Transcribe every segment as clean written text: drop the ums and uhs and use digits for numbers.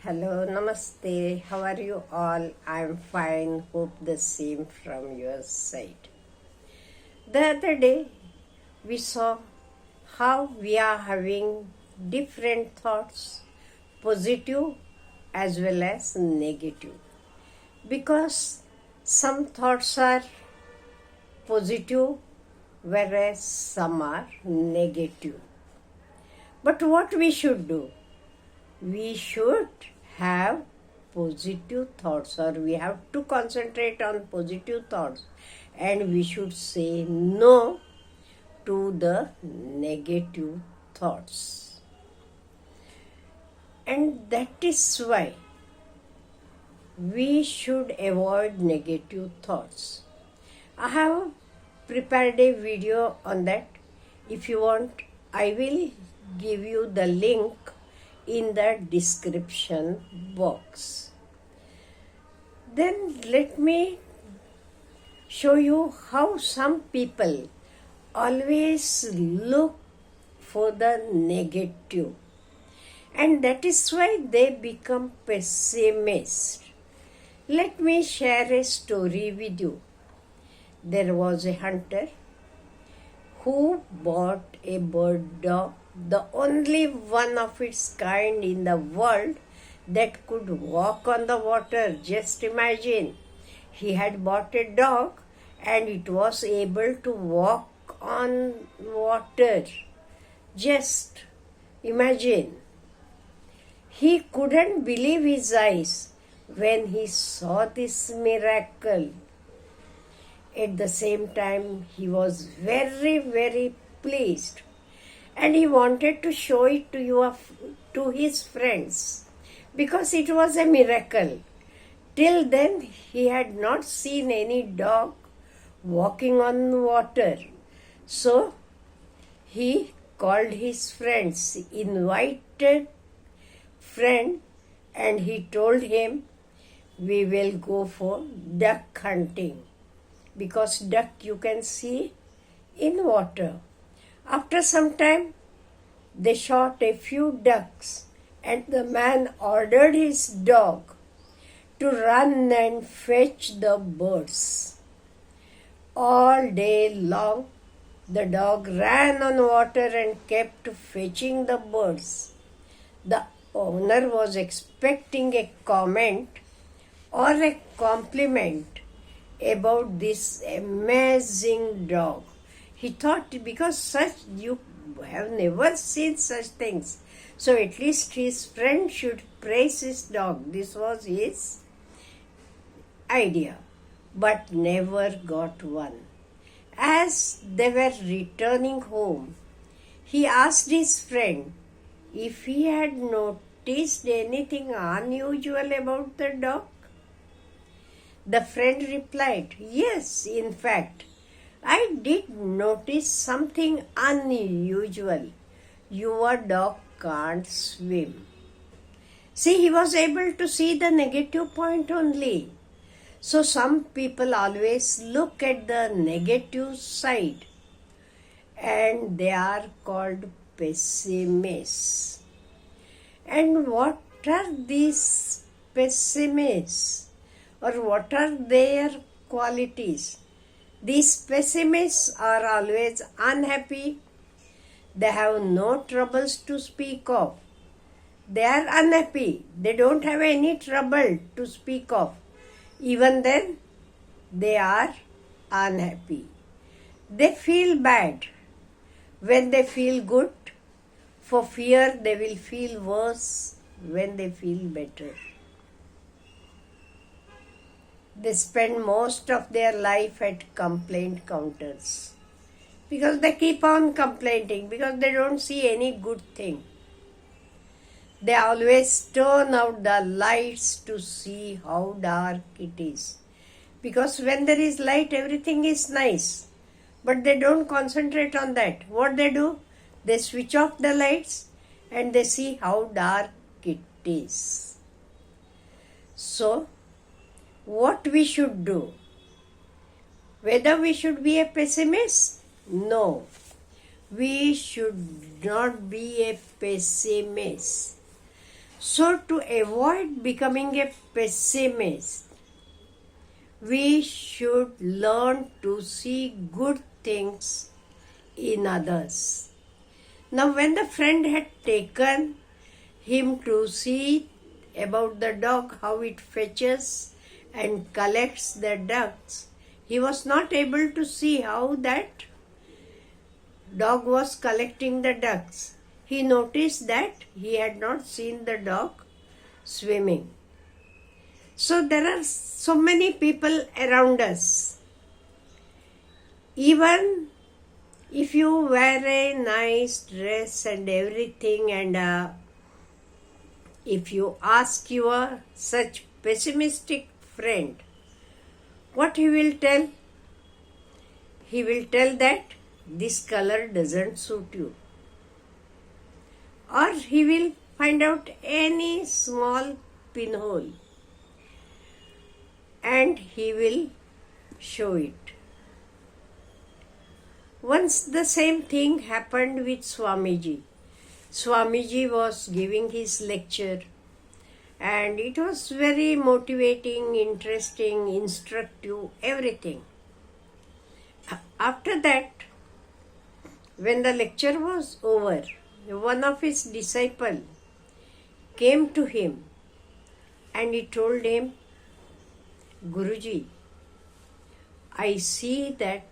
Hello, namaste. How are you all? I'm fine. Hope the same from your side. The other day, we saw how we are having different thoughts, positive as well as negative. Because some thoughts are positive, whereas some are negative. But what we should do? We should have positive thoughts, or we have to concentrate on positive thoughts, and we should say no to the negative thoughts. And that is why we should avoid negative thoughts. I have prepared a video on that. If you want, I will give you the link in the description box. Then let me show you how some people always look for the negative, and that is why they become pessimist. Let me share a story with you. There was a hunter who bought a bird dog, the only one of its kind in the world that could walk on the water. Just imagine, he had bought a dog and it was able to walk on water. Just imagine. He couldn't believe his eyes when he saw this miracle. At the same time, he was very, very pleased, and he wanted to show it to his friends because it was a miracle. Till then, he had not seen any dog walking on water. So, he called his friends, invited friend, and he told him, we will go for duck hunting, because duck you can see in water. After some time, they shot a few ducks, and the man ordered his dog to run and fetch the birds. All day long, the dog ran on water and kept fetching the birds. The owner was expecting a comment or a compliment about this amazing dog. He thought, because you have never seen such things, so at least his friend should praise his dog. This was his idea, but never got one. As they were returning home, he asked his friend if he had noticed anything unusual about the dog. The friend replied, yes, in fact, I did notice something unusual. Your dog can't swim. See, he was able to see the negative point only. So some people always look at the negative side, and they are called pessimists. And what are these pessimists? Or what are their qualities? These pessimists are always unhappy. They have no troubles to speak of. They are unhappy. They don't have any trouble to speak of. Even then, they are unhappy. They feel bad when they feel good. For fear, they will feel worse when they feel better. They spend most of their life at complaint counters because they keep on complaining, because they don't see any good thing. They always turn out the lights to see how dark it is, because when there is light, everything is nice, but they don't concentrate on that. What they do? They switch off the lights and they see how dark it is. So, what we should do? Whether we should be a pessimist? No. We should not be a pessimist. So, to avoid becoming a pessimist, we should learn to see good things in others. Now, when the friend had taken him to see about the dog, how it fetches and collects the ducks, he was not able to see how that dog was collecting the ducks. He noticed that he had not seen the dog swimming. So there are so many people around us. Even if you wear a nice dress and everything, and if you ask your such pessimistic friend, what he will tell? He will tell that this color doesn't suit you. Or he will find out any small pinhole and he will show it. Once the same thing happened with Swamiji. Swamiji was giving his lecture and it was very motivating, interesting, instructive, everything. After that, when the lecture was over, one of his disciples came to him and he told him, Guruji, I see that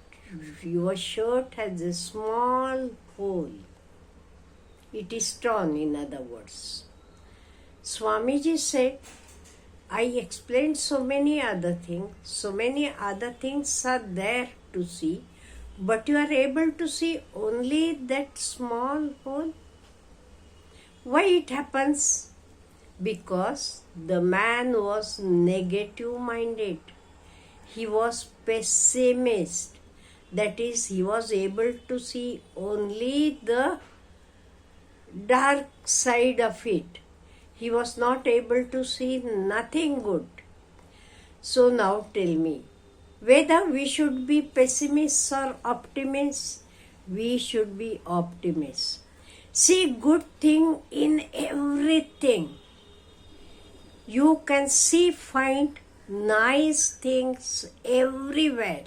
your shirt has a small hole. It is torn, in other words. Swamiji said, I explained so many other things are there to see, but you are able to see only that small hole. Why it happens? Because the man was negative minded. He was pessimist. That is, he was able to see only the dark side of it. He was not able to see nothing good. So now tell me, whether we should be pessimists or optimists, we should be optimists. See good thing in everything. You can find nice things everywhere.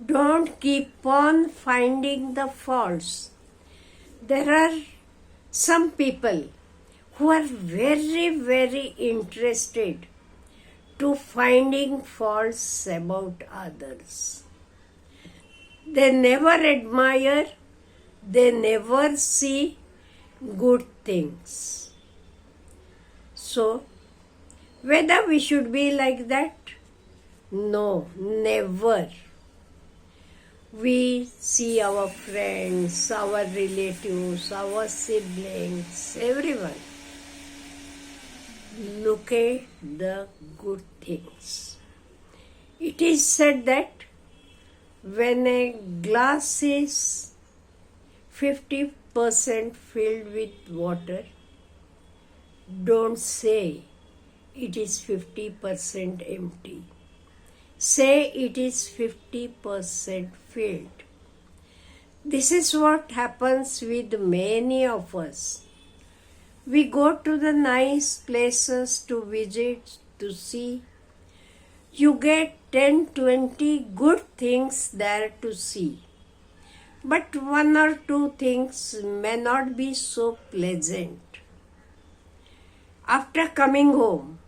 Don't keep on finding the faults. There are some people who are very, very interested to finding faults about others. They never admire, they never see good things. So, whether we should be like that? No, never. We see our friends, our relatives, our siblings, everyone. Look at the good things. It is said that when a glass is 50% filled with water, don't say it is 50% empty. Say it is 50% filled. This is what happens with many of us. We go to the nice places to visit, to see. You get 10-20 good things there to see. But one or two things may not be so pleasant. After coming home,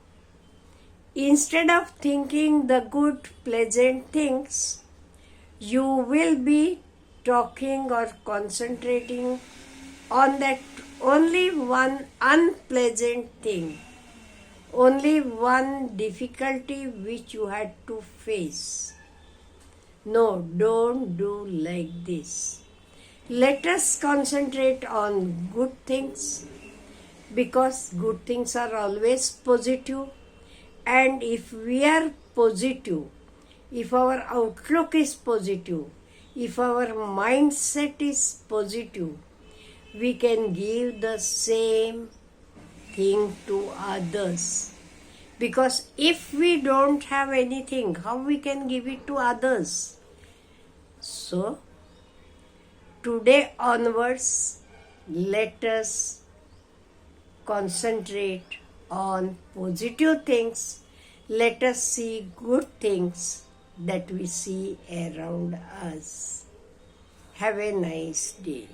instead of thinking the good, pleasant things, you will be talking or concentrating on that only one unpleasant thing, only one difficulty which you had to face. No, don't do like this. Let us concentrate on good things, because good things are always positive. And if we are positive, if our outlook is positive, if our mindset is positive, we can give the same thing to others. Because if we don't have anything, how we can give it to others? So, today onwards, let us concentrate on positive things. Let us see good things that we see around us. Have a nice day.